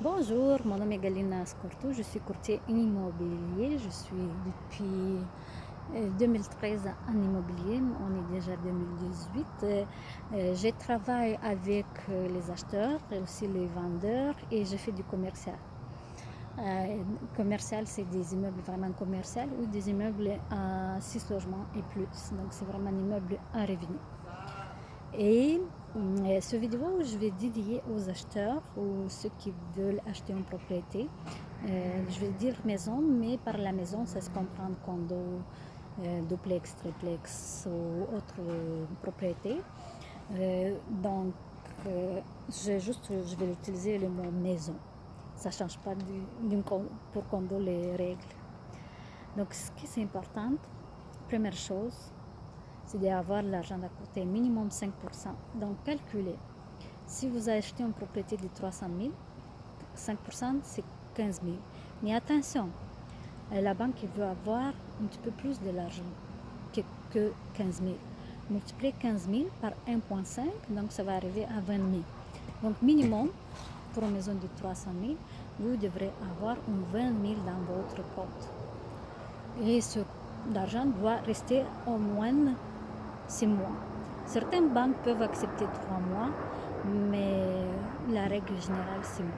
Bonjour, mon nom est Galina Scorto, je suis courtier immobilier, je suis depuis 2013 en immobilier, on est déjà 2018. Je travaille avec les acheteurs et aussi les vendeurs et je fais du commercial. Commercial, c'est des immeubles vraiment commerciaux ou des immeubles à 6 logements et plus, donc c'est vraiment un immeuble à revenu. Et ce vidéo, je vais dédier aux acheteurs ou ceux qui veulent acheter une propriété. Je vais dire maison, mais par la maison, ça se comprend condo, duplex, triplex ou autre propriété. Donc, je vais utiliser le mot maison. Ça ne change pas pour condo les règles. Donc, ce qui est important, première chose, c'est d'avoir l'argent à côté, minimum 5%. Donc, calculez. Si vous achetez une propriété de 300 000, 5% c'est 15 000. Mais attention, la banque veut avoir un petit peu plus de l'argent que 15 000. Multipliez 15 000 par 1,5, donc ça va arriver à 20 000. Donc, minimum, pour une maison de 300 000, vous devrez avoir 20 000 dans votre compte. Et l'argent doit rester au moins 6 mois. Certaines banques peuvent accepter 3 mois, mais la règle générale, 6 mois.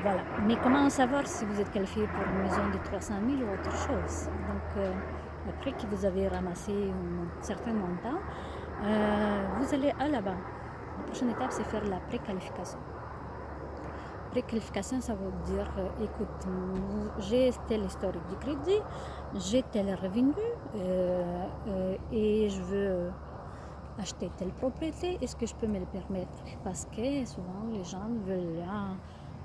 Voilà. Mais comment savoir si vous êtes qualifié pour une maison de 300 000 ou autre chose? Donc, après que vous avez ramassé un certain montant, vous allez à la banque. La prochaine étape, c'est faire la préqualification. Préqualification, ça veut dire, écoute, j'ai tel historique de crédit, j'ai tel revenu et je veux acheter telle propriété, est-ce que je peux me le permettre? Parce que souvent les gens veulent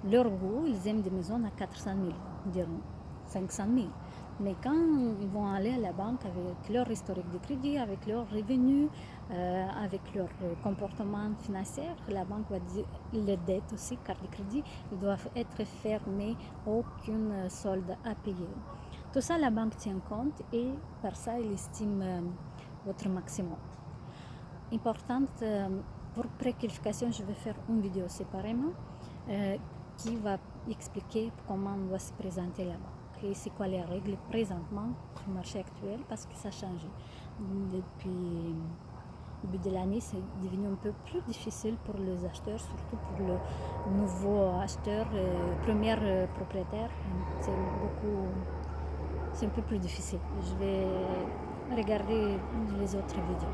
leur goût, ils aiment des maisons à 400 000, diront 500 000. Mais quand ils vont aller à la banque avec leur historique de crédit, avec leurs revenus, avec leur comportement financier, la banque va dire les dettes aussi, carte de crédit, ils doivent être fermés, aucune solde à payer. Tout ça, la banque tient compte et par ça, elle estime votre maximum. Importante, pour préqualification, je vais faire une vidéo séparément qui va expliquer comment on doit se présenter là-bas. Et c'est quoi les règles présentement sur le marché actuel, parce que ça a changé. Depuis le début de l'année, c'est devenu un peu plus difficile pour les acheteurs, surtout pour le nouveau acheteur, premier propriétaire. C'est un peu plus difficile. Je vais regarder les autres vidéos.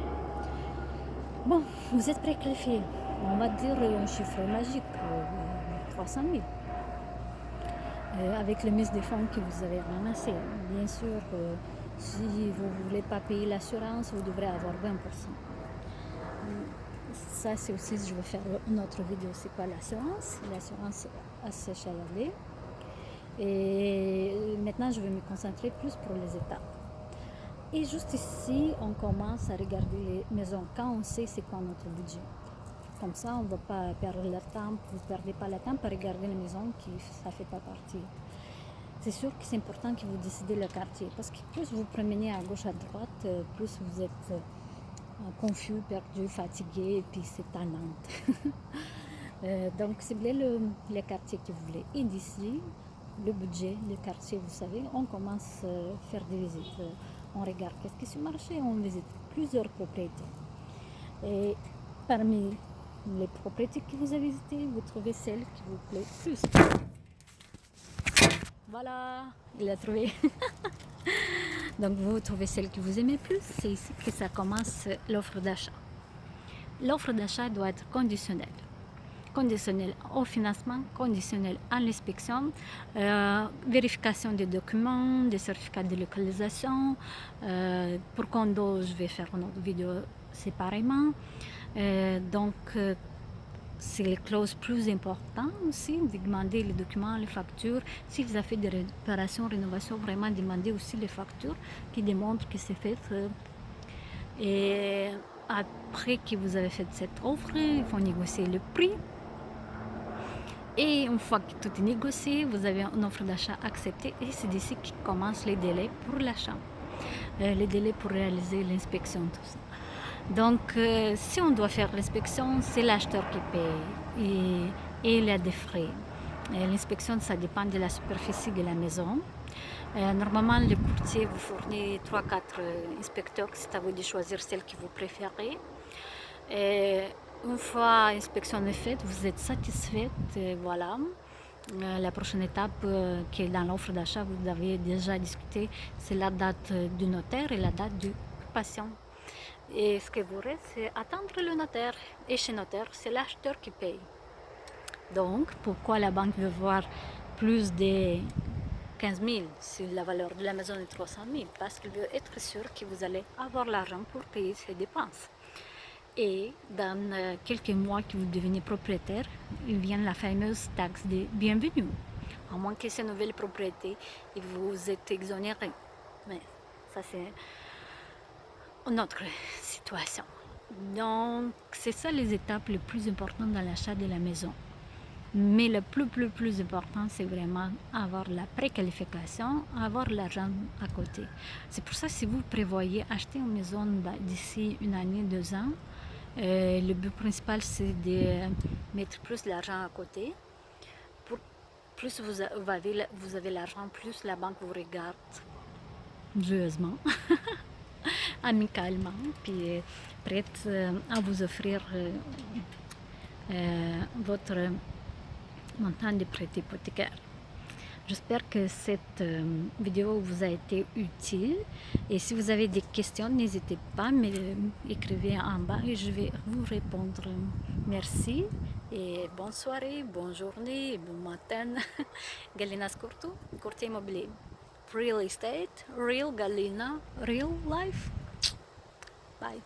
Bon, vous êtes préqualifié. On va dire un chiffre magique, 300 000. Avec le mise de fonds que vous avez ramassé. Bien sûr, si vous ne voulez pas payer l'assurance, vous devrez avoir 20%. Ça, c'est aussi, je vais faire une autre vidéo, c'est quoi l'assurance? L'assurance ACHLD. Et maintenant, je vais me concentrer plus pour les étapes. Et juste ici, on commence à regarder les maisons quand on sait c'est quoi notre budget. Comme ça, on ne va pas perdre le temps, vous ne perdez pas le temps pour regarder les maisons qui ça ne fait pas partie. C'est sûr que c'est important que vous décidez le quartier, parce que plus vous promenez à gauche, à droite, plus vous êtes confus, perdu, fatigué, et puis c'est tannante. Donc, ciblez le quartier que vous voulez. Et d'ici, le budget, le quartier, vous savez, on commence à faire des visites. On regarde qu'est-ce qui se marché, on visite plusieurs propriétés. Et parmi les propriétés que vous avez visitées, vous trouvez celle qui vous plaît plus. Voilà, il a trouvé. Donc vous trouvez celle que vous aimez plus, c'est ici que ça commence l'offre d'achat. L'offre d'achat doit être conditionnelle. Conditionnel au financement, conditionnel à l'inspection, vérification des documents, des certificats de localisation. Pour condo, je vais faire une autre vidéo séparément. C'est les clauses plus importantes aussi, de demander les documents, les factures. Si vous avez fait des réparations, rénovations, vraiment demandez aussi les factures qui démontrent que c'est fait. Et après que vous avez fait cette offre, il faut négocier le prix. Et une fois que tout est négocié, vous avez une offre d'achat acceptée et c'est d'ici que commencent les délais pour l'achat. Les délais pour réaliser l'inspection, tout ça. Donc, si on doit faire l'inspection, c'est l'acheteur qui paye. Et et il y a des frais. L'inspection, ça dépend de la superficie de la maison. Normalement, le courtier vous fournit 3-4 inspecteurs, c'est à vous de choisir celle que vous préférez. Et une fois l'inspection est faite, vous êtes satisfaite, voilà. La prochaine étape qui est dans l'offre d'achat, vous avez déjà discuté, c'est la date du notaire et la date du patient. Et ce que vous reste, c'est attendre le notaire. Et chez le notaire, c'est l'acheteur qui paye. Donc, pourquoi la banque veut voir plus de 15 000 si la valeur de la maison est 300 000? Parce qu'il veut être sûr que vous allez avoir l'argent pour payer ses dépenses. Et dans quelques mois que vous devenez propriétaire, il vient la fameuse taxe de bienvenue. À moins que ces nouvelles propriétés, et vous êtes exonéré. Mais ça, c'est une autre situation. Donc, c'est ça les étapes les plus importantes dans l'achat de la maison. Mais le plus important, c'est vraiment avoir la préqualification, avoir l'argent à côté. C'est pour ça que si vous prévoyez acheter une maison d'ici 1 année, 2 ans, le but principal, c'est de mettre plus d'argent à côté. Plus vous avez l'argent, plus la banque vous regarde joyeusement, amicalement, puis prête à vous offrir votre montant de prêt hypothécaire. J'espère que cette vidéo vous a été utile et si vous avez des questions, n'hésitez pas à m'écrire en bas et je vais vous répondre. Merci et bonne soirée, bonne journée, bon matin. Galina Scortu, courtier immobilier. Real estate, real Galina, real life. Bye.